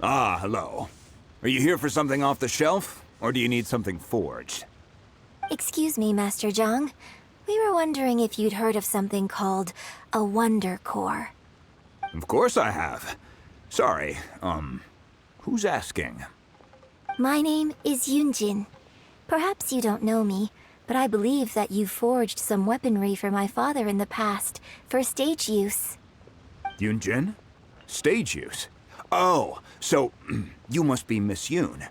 Ah, hello. Are you here for something off the shelf, or do you need something forged? Excuse me, Master Zhang. We were wondering if you'd heard of something called a Wonder Core. Of course I have. Sorry, who's asking? My name is Yunjin. Perhaps you don't know me, but I believe that you forged some weaponry for my father in the past, for stage use. Yunjin? Stage use? Oh, so you must be Miss Yoon.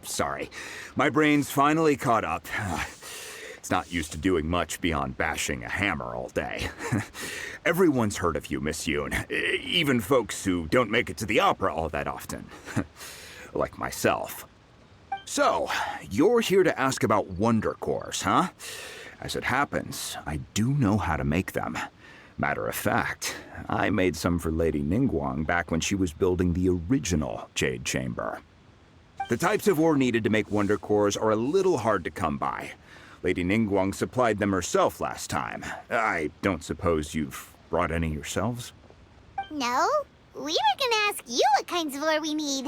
Sorry, my brain's finally caught up. It's not used to doing much beyond bashing a hammer all day. Everyone's heard of you, Miss Yoon, even folks who don't make it to the opera all that often. Like myself. So, you're here to ask about Wonder Cores, huh? As it happens, I do know how to make them. Matter of fact, I made some for Lady Ningguang back when she was building the original Jade Chamber. The types of ore needed to make Wonder Cores are a little hard to come by. Lady Ningguang supplied them herself last time. I don't suppose you've brought any yourselves? No, we were gonna ask you what kinds of ore we need.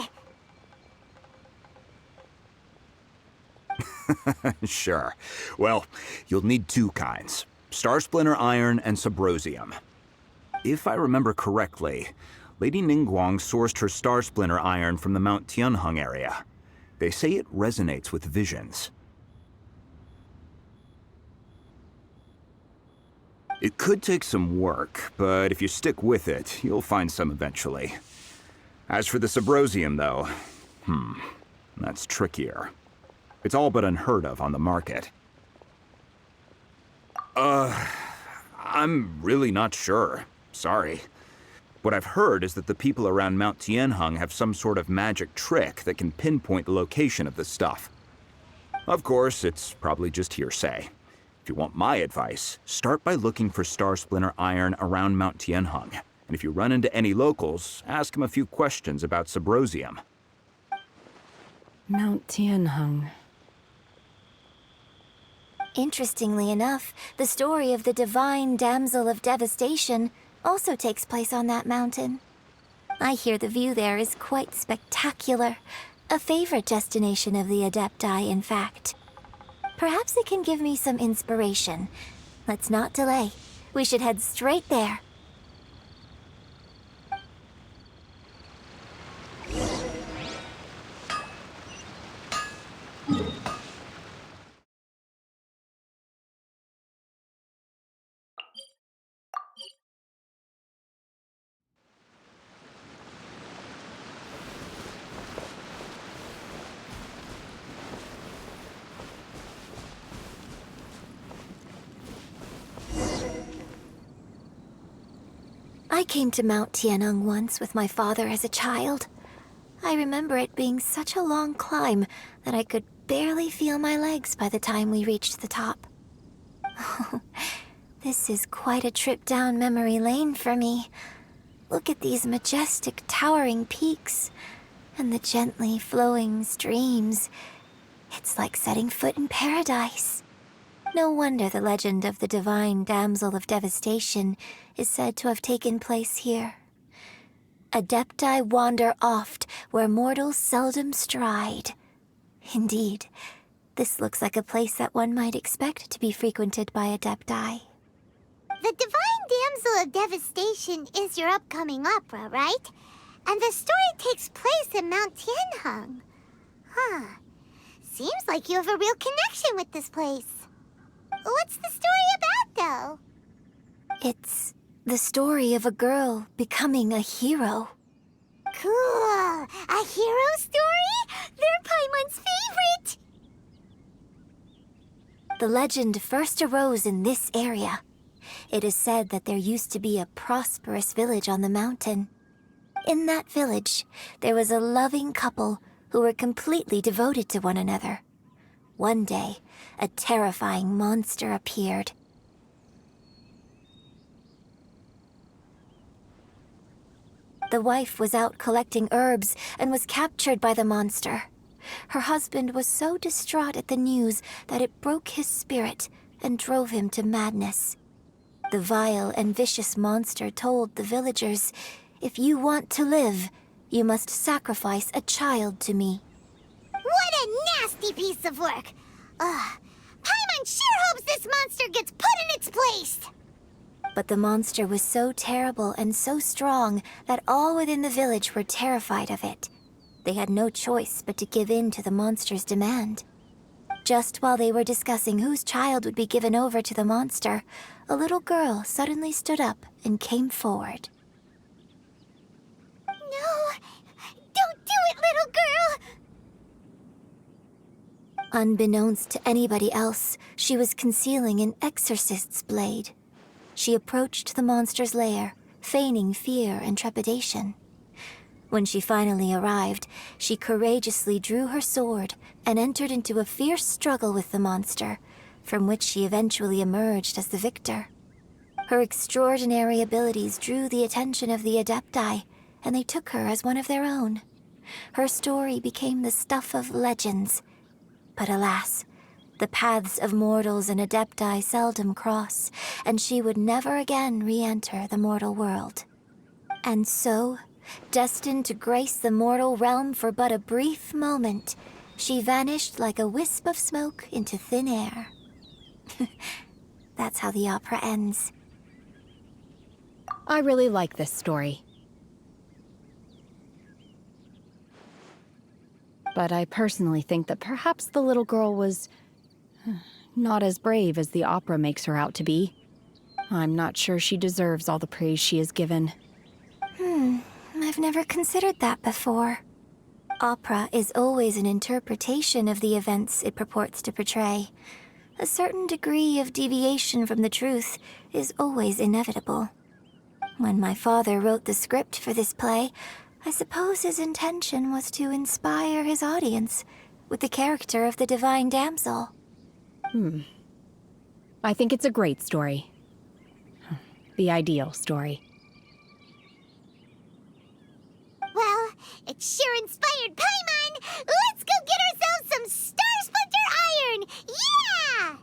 Sure. Well, you'll need two kinds. Star Splinter Iron and Subrosium. If I remember correctly, Lady Ningguang sourced her Star Splinter Iron from the Mount Tianheng area. They say it resonates with visions. It could take some work, but if you stick with it, you'll find some eventually. As for the Subrosium, though, that's trickier. It's all but unheard of on the market. I'm really not sure. Sorry. What I've heard is that the people around Mount Tianheng have some sort of magic trick that can pinpoint the location of the stuff. Of course, it's probably just hearsay. If you want my advice, start by looking for Star Splinter Iron around Mount Tianheng. And if you run into any locals, ask them a few questions about Subrosium. Mount Tianheng. Interestingly enough, the story of the divine damsel of devastation also takes place on that mountain. I hear the view there is quite spectacular. A favorite destination of the Adepti, in fact. Perhaps it can give me some inspiration. Let's not delay. We should head straight there. I came to Mount Tianheng once with my father as a child. I remember it being such a long climb that I could barely feel my legs by the time we reached the top. This is quite a trip down memory lane for me. Look at these majestic towering peaks and the gently flowing streams. It's like setting foot in paradise. No wonder the legend of the divine damsel of devastation is said to have taken place here. Adepti wander oft where mortals seldom stride. Indeed, this looks like a place that one might expect to be frequented by Adepti. The Divine Damsel of Devastation is your upcoming opera, right? And the story takes place in Mount Tianheng. Huh. Seems like you have a real connection with this place. What's the story about, though? It's the story of a girl becoming a hero. Cool. A hero story? They're Paimon's favorite! The legend first arose in this area. It is said that there used to be a prosperous village on the mountain. In that village, there was a loving couple who were completely devoted to one another. One day, a terrifying monster appeared. The wife was out collecting herbs and was captured by the monster. Her husband was so distraught at the news that it broke his spirit and drove him to madness. The vile and vicious monster told the villagers If you want to live, you must sacrifice a child to me. What a nasty piece of work! Ugh. Paimon sure hopes this monster gets put in its place! But the monster was so terrible and so strong that all within the village were terrified of it. They had no choice but to give in to the monster's demand. Just while they were discussing whose child would be given over to the monster, a little girl suddenly stood up and came forward. No! Don't do it, little girl! Unbeknownst to anybody else, she was concealing an exorcist's blade. She approached the monster's lair, feigning fear and trepidation. When she finally arrived, she courageously drew her sword and entered into a fierce struggle with the monster, from which she eventually emerged as the victor. Her extraordinary abilities drew the attention of the Adepti, and they took her as one of their own. Her story became the stuff of legends. But alas, the paths of mortals and Adepti seldom cross, and she would never again re-enter the mortal world. And so, destined to grace the mortal realm for but a brief moment, she vanished like a wisp of smoke into thin air. That's how the opera ends. I really like this story. But I personally think that perhaps the little girl was not as brave as the opera makes her out to be. I'm not sure she deserves all the praise she is given. I've never considered that before. Opera is always an interpretation of the events it purports to portray. A certain degree of deviation from the truth is always inevitable. When my father wrote the script for this play, I suppose his intention was to inspire his audience with the character of the divine damsel. I think it's a great story. The ideal story. Well, it sure inspired Paimon! Let's go get ourselves some Star Splinter Iron! Yeah!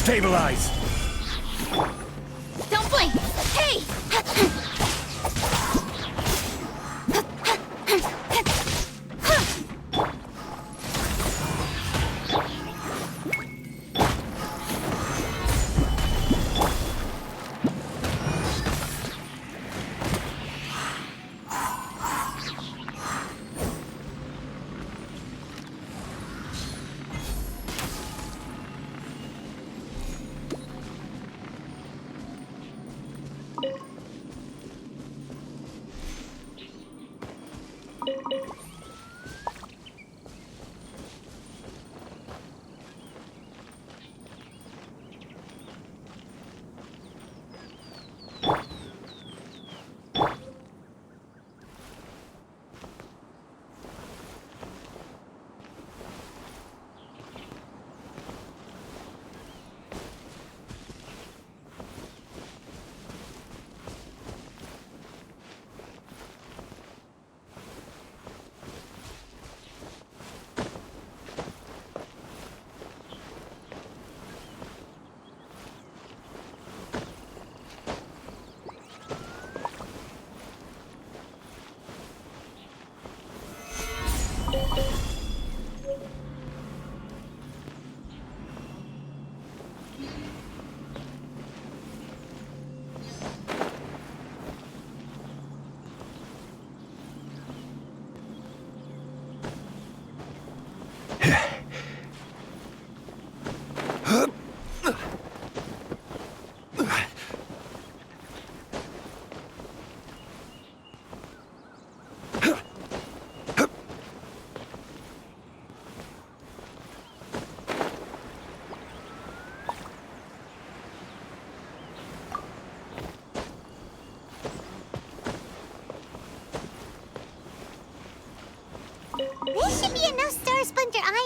Stabilize! Don't blink! Hey!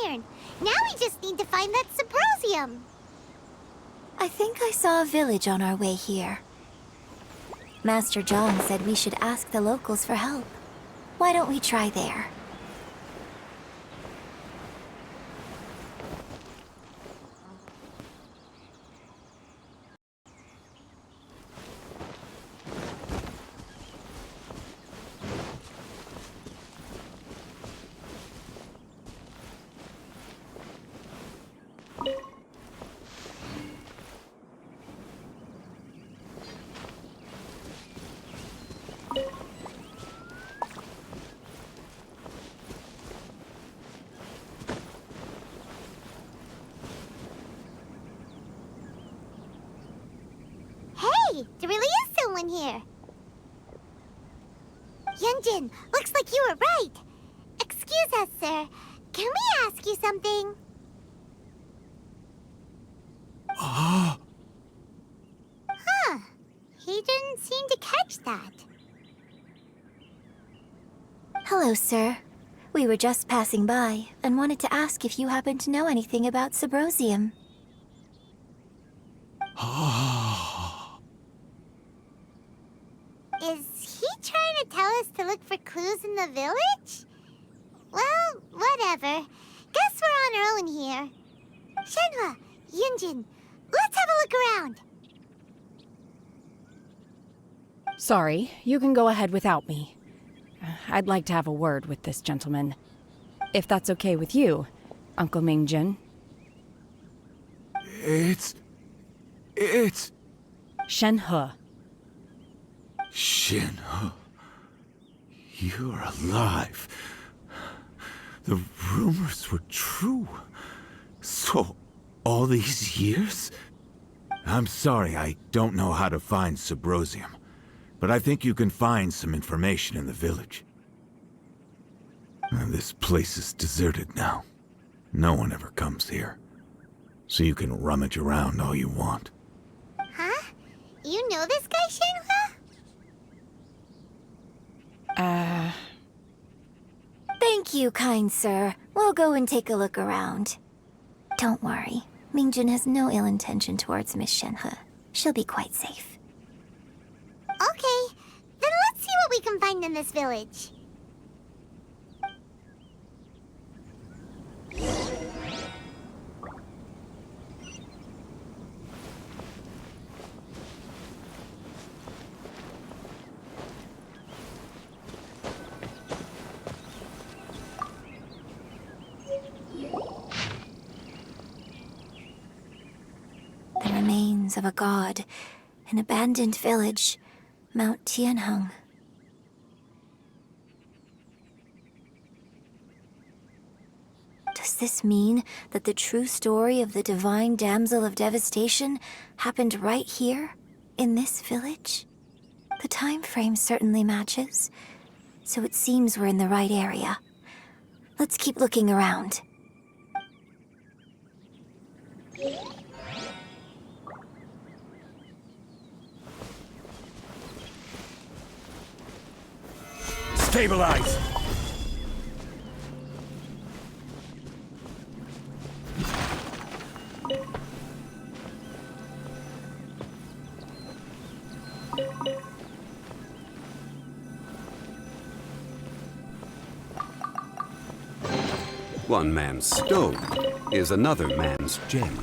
iron. Now we just need to find that Symposium. I think I saw a village on our way here. Master John said we should ask the locals for help. Why don't we try there? Hey, there really is someone here. Yunjin, looks like you were right. Excuse us, sir. Can we ask you something? Huh. He didn't seem to catch that. Hello, sir. We were just passing by and wanted to ask if you happen to know anything about Symposium. Is he trying to tell us to look for clues in the village? Well, whatever. Guess we're on our own here. Shenhua, Yunjin, let's have a look around. Sorry, you can go ahead without me. I'd like to have a word with this gentleman. If that's okay with you, Uncle Mingjin. It's... Shenhe. Shinho. You're alive. The rumors were true. So, all these years? I'm sorry, I don't know how to find Symposium, but I think you can find some information in the village. This place is deserted now. No one ever comes here. So you can rummage around all you want. Huh? You know this guy, Shenhua? Thank you, kind sir. We'll go and take a look around. Don't worry. Mingjin has no ill intention towards Miss Shenhe. She'll be quite safe. Okay, then let's see what we can find in this village. The remains of a god, an abandoned village, Mount Tianheng. Does this mean that the true story of the divine damsel of devastation happened right here, in this village? The time frame certainly matches, so it seems we're in the right area. Let's keep looking around. Stabilize! One man's stone is another man's gem.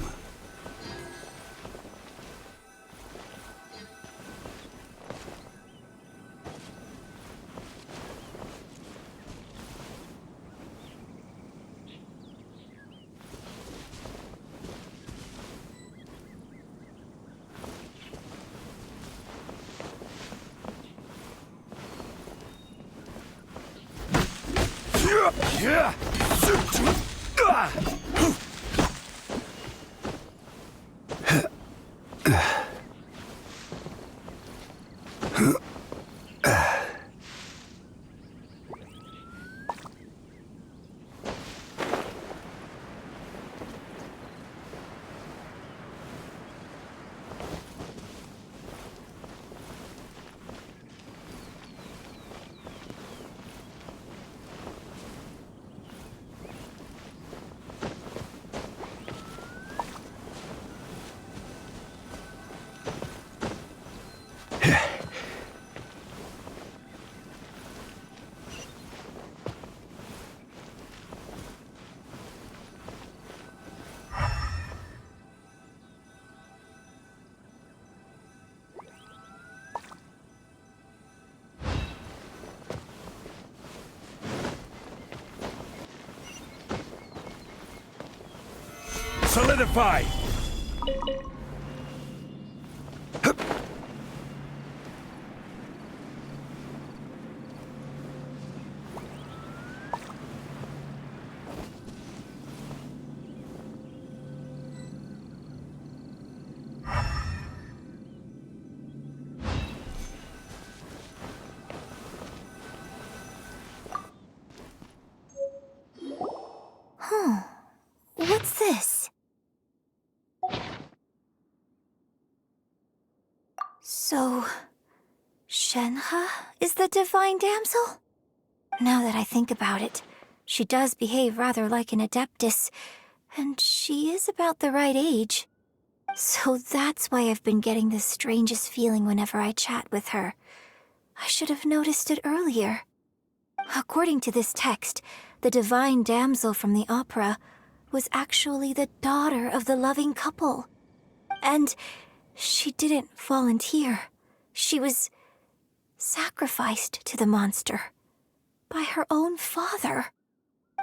Solidify! What's this? So, Shenhe is the divine damsel? Now that I think about it, she does behave rather like an adeptus, and she is about the right age. So that's why I've been getting the strangest feeling whenever I chat with her. I should have noticed it earlier. According to this text, the divine damsel from the opera was actually the daughter of the loving couple. And she didn't volunteer. She was sacrificed to the monster by her own father.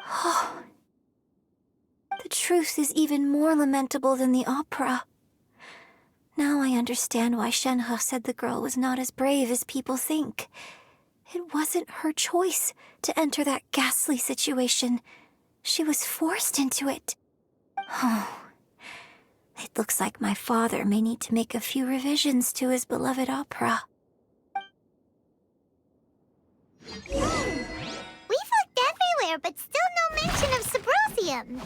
Oh, the truth is even more lamentable than the opera. Now I understand why Shenhe said the girl was not as brave as people think. It wasn't her choice to enter that ghastly situation. She was forced into it. Oh, it looks like my father may need to make a few revisions to his beloved opera. We've looked everywhere, but still no mention of Sabrosium.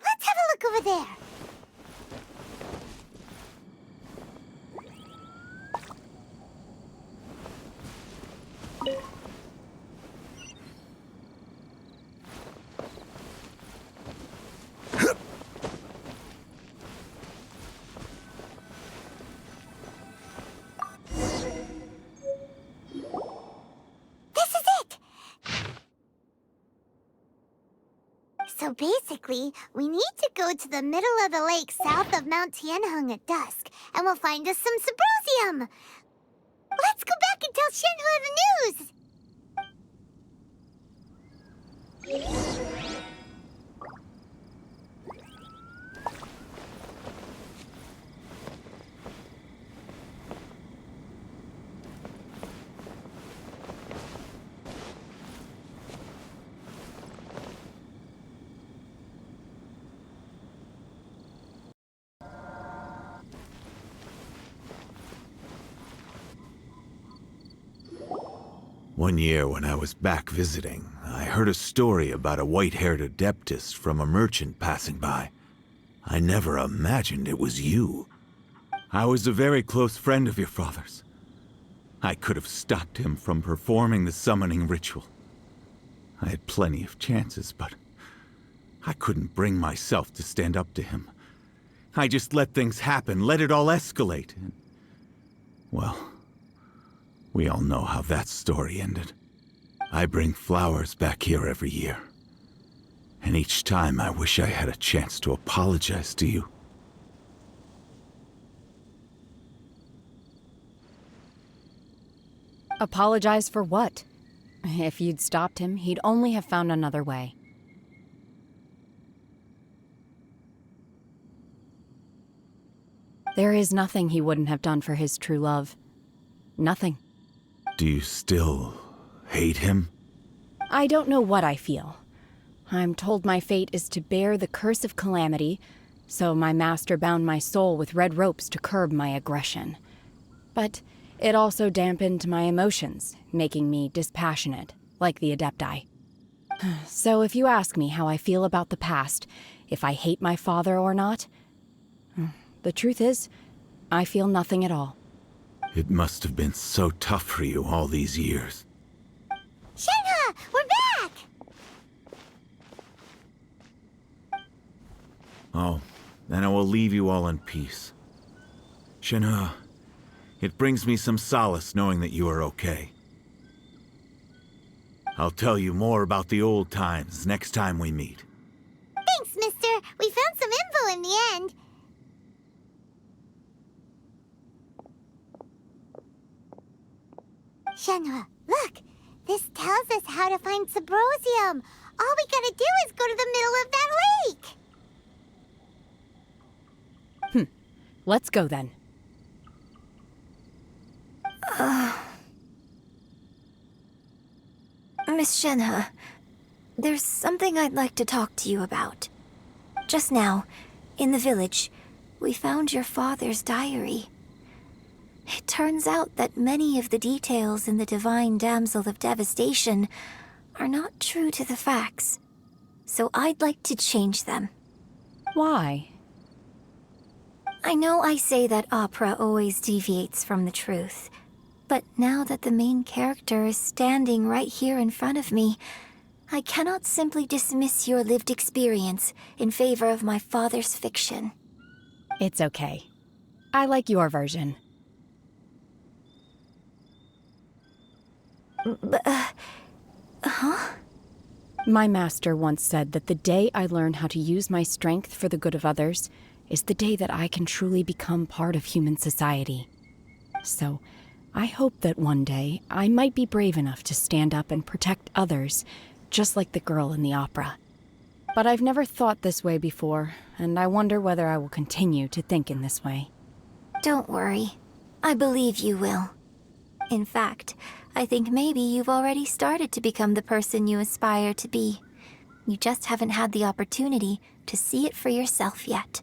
Let's have a look over there. So basically, we need to go to the middle of the lake south of Mount Tianheng at dusk, and we'll find us some Sabrosium! Let's go back and tell Shenhe the news! One year when I was back visiting, I heard a story about a white-haired adeptus from a merchant passing by. I never imagined it was you. I was a very close friend of your father's. I could have stopped him from performing the summoning ritual. I had plenty of chances, but I couldn't bring myself to stand up to him. I just let things happen, let it all escalate. And, well, we all know how that story ended. I bring flowers back here every year. And each time I wish I had a chance to apologize to you. Apologize for what? If you'd stopped him, he'd only have found another way. There is nothing he wouldn't have done for his true love. Nothing. Do you still hate him? I don't know what I feel. I'm told my fate is to bear the curse of calamity, so my master bound my soul with red ropes to curb my aggression. But it also dampened my emotions, making me dispassionate, like the Adepti. So if you ask me how I feel about the past, if I hate my father or not, the truth is, I feel nothing at all. It must have been so tough for you all these years. Shenhe, we're back! Oh, then I will leave you all in peace. Shenhe, it brings me some solace knowing that you are okay. I'll tell you more about the old times next time we meet. Thanks, mister. We found some info in the end. Shenhe, look! This tells us how to find Sabrosium. All we gotta do is go to the middle of that lake! Let's go then. Miss Shenhe, there's something I'd like to talk to you about. Just now, in the village, we found your father's diary. It turns out that many of the details in the Divine Damsel of Devastation are not true to the facts. So I'd like to change them. Why? I know I say that opera always deviates from the truth, but now that the main character is standing right here in front of me, I cannot simply dismiss your lived experience in favor of my father's fiction. It's okay. I like your version. My master once said that the day I learn how to use my strength for the good of others is the day that I can truly become part of human society. So, I hope that one day I might be brave enough to stand up and protect others, just like the girl in the opera. But I've never thought this way before, and I wonder whether I will continue to think in this way. Don't worry. I believe you will. In fact, I think maybe you've already started to become the person you aspire to be. You just haven't had the opportunity to see it for yourself yet.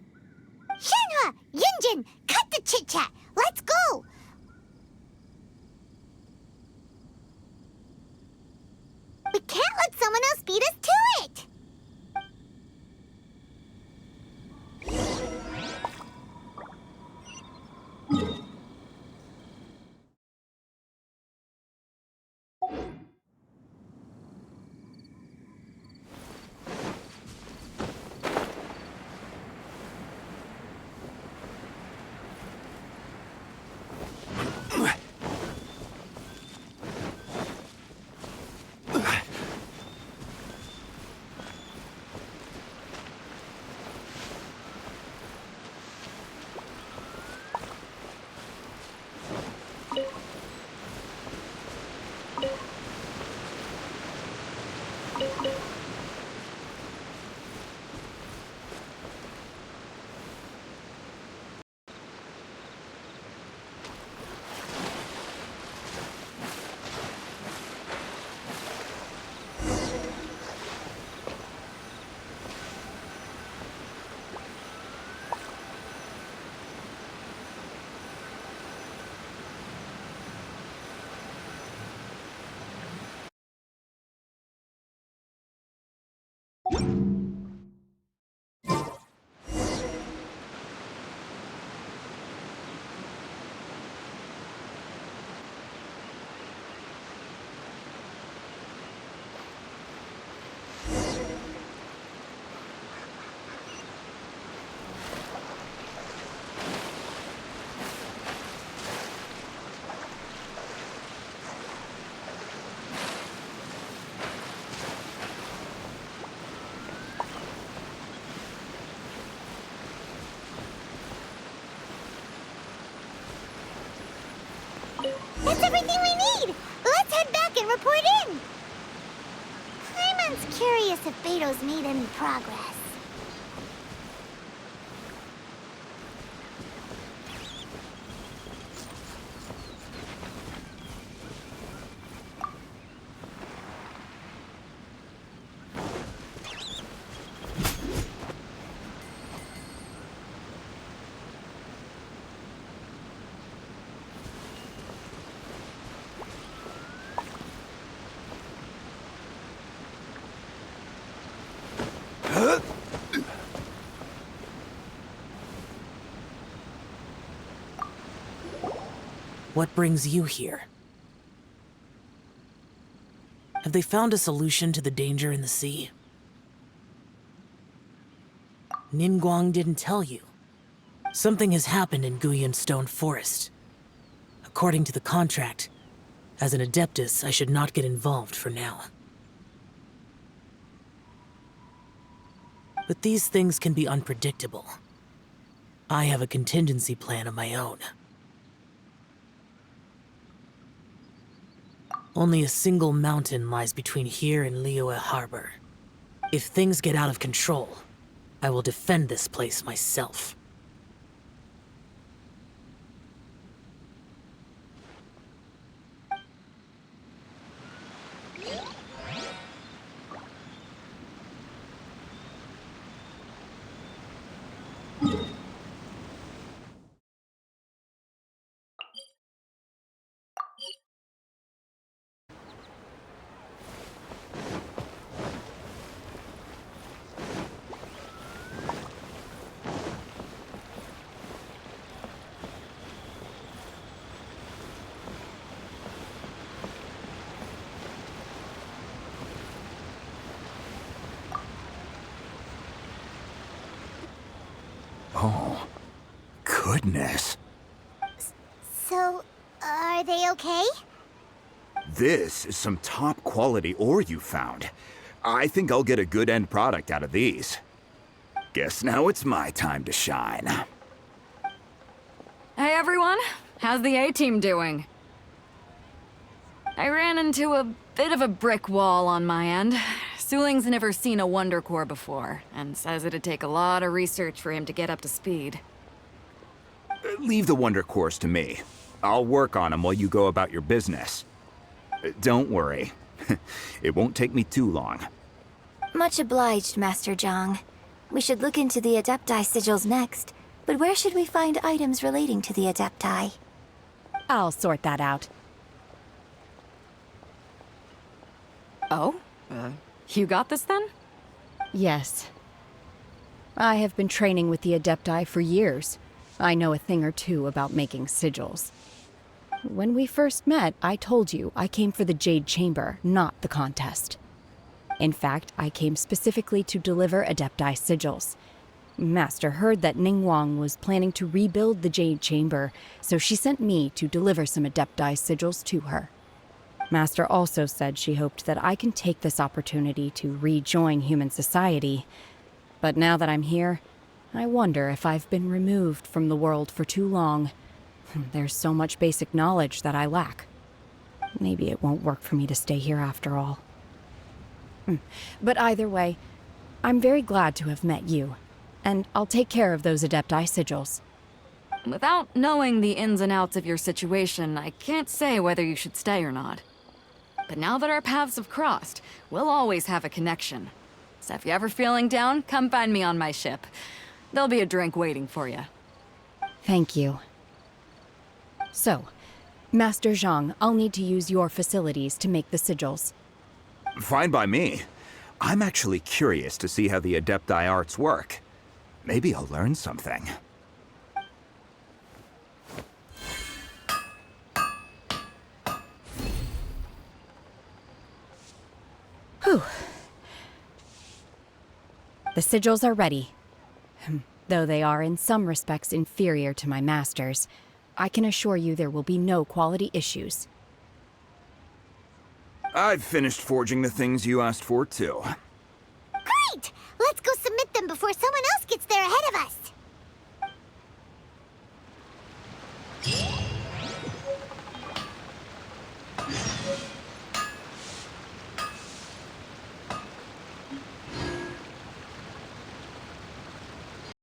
Shenhe! Yunjin! Cut the chit-chat! Let's go! We can't let someone else beat us to it! That's everything we need! Let's head back and report in! Paimon's curious if Beto's made any progress. What brings you here? Have they found a solution to the danger in the sea? Ningguang didn't tell you. Something has happened in Guyan Stone Forest. According to the contract, as an Adeptus, I should not get involved for now. But these things can be unpredictable. I have a contingency plan of my own. Only a single mountain lies between here and Liyue Harbor. If things get out of control, I will defend this place myself. goodness. So, are they okay? This is some top quality ore you found. I think I'll get a good end product out of these. Guess now it's my time to shine. Hey everyone, how's the A-team doing? I ran into a bit of a brick wall on my end. Suling's never seen a Wonder Core before, and says it'd take a lot of research for him to get up to speed. Leave the Wonder Cores to me. I'll work on them while you go about your business. Don't worry. It won't take me too long. Much obliged, Master Zhang. We should look into the Adepti sigils next, but where should we find items relating to the Adepti? I'll sort that out. Oh? You got this then? Yes. I have been training with the Adepti for years. I know a thing or two about making sigils. When we first met, I told you I came for the Jade Chamber, not the contest. In fact, I came specifically to deliver Adepti sigils. Master heard that Ningguang was planning to rebuild the Jade Chamber, so she sent me to deliver some Adepti sigils to her. Master also said she hoped that I can take this opportunity to rejoin human society. But now that I'm here, I wonder if I've been removed from the world for too long. There's so much basic knowledge that I lack. Maybe it won't work for me to stay here after all. But either way, I'm very glad to have met you, and I'll take care of those Adepti sigils. Without knowing the ins and outs of your situation, I can't say whether you should stay or not. But now that our paths have crossed, we'll always have a connection. So if you're ever feeling down, come find me on my ship. There'll be a drink waiting for you. Thank you. So, Master Zhang, I'll need to use your facilities to make the sigils. Fine by me. I'm actually curious to see how the Adepti arts work. Maybe I'll learn something. Whew. The sigils are ready. Though they are in some respects inferior to my master's, I can assure you there will be no quality issues. I've finished forging the things you asked for, too. Great! Let's go submit them before someone else gets there ahead of us.